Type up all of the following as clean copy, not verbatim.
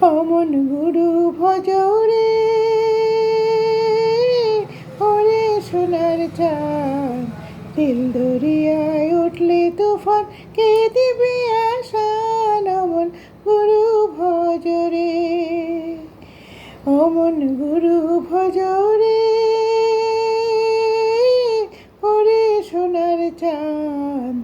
অমন গুরু ভজরে ওরে সোনার চাঁদ, দিল দরিয়ায় উঠলে তুফান, কে দিবে আশান? অমন গুরু ভজরে, অমন গুরু ভজরে ওরে সোনার চাঁদ,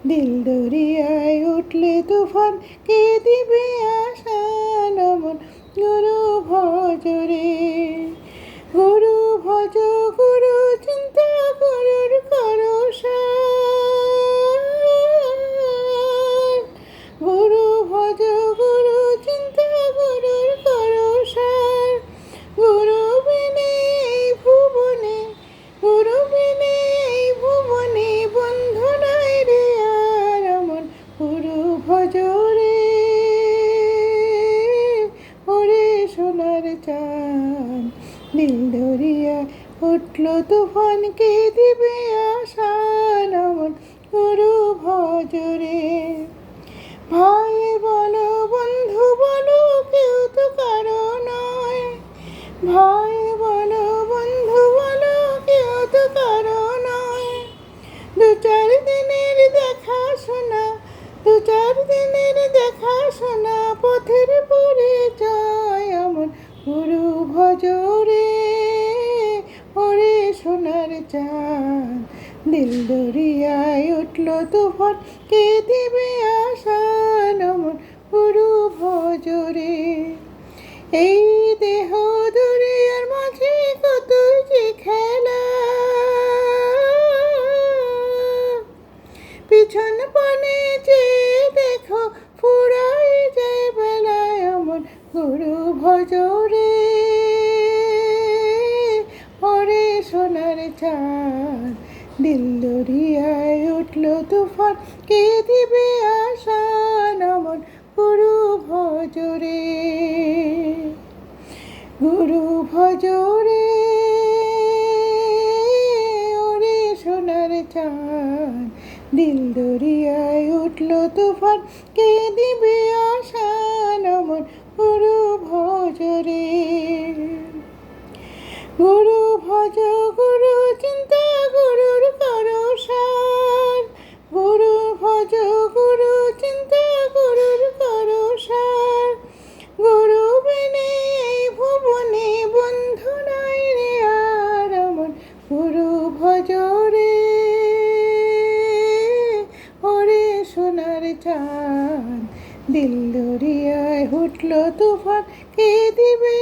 দিল দরিয়ায় উঠলে তুফান, কে দিবে আশান? অমন গুরু ভজরে। গুরু ভজ গুরু চিন্তা, গুরুর করো সার। গুরু ভজ গুরু চিন্তা, গুরুর করো সার। গুরু বিনে এই ভুবনে, গুরু বিনে এই ভুবনে বন্ধু নাই রে আর। অমন গুরু ভজরে ওরে সোনার চাঁদ, দিল দরিয়া উঠল তুফান, কে দিবে আশান? অমন গুরু ভজরে। ভাই বলো বন্ধু বলো, কেউ তো কারো নয়। ভাই বলো বন্ধু বলো, কেউ তো কারো নয়। দু চার দিনের দেখা শোনা, দু চার দিনের দেখা শোনা, পথের পরিচয়। অমন গুরু ভজরে ওরে সোনার চাঁদ, দিল দরিয়ায় উঠল তুফান, কে দিবে আশান? অমন গুরু ভজরে। এই দেহ দুনিয়ার মাঝে কতই যে খেলা, পিছন পানে চেয়ে দেখো ফুরাই যায় বেলায়। অমন গুরু ভজরে ওরে সোনার চাঁদ, দিল দরিয়ায় উঠল তুফান, কে দিবে আশান? অমন গুরু ভজরে। গুরু ভজরে ওরে সোনার চাঁদ, দিল দরিয়ায় উঠল তুফান, কে দিবে আশান? অমন গুরু ভজরে। গুরু ভজ গুরু চিন্তা, গুরুর করো সার। গুরু ভজ গুরু চিন্তা, গুরুর করো সার। গুরু বিনে এই ভুবনে বন্ধু নাই রে আর। অমন গুরু ভজরে ওরে সোনার চাঁদ, দিল দরিয়ায় উঠল তুফান, কে দিবে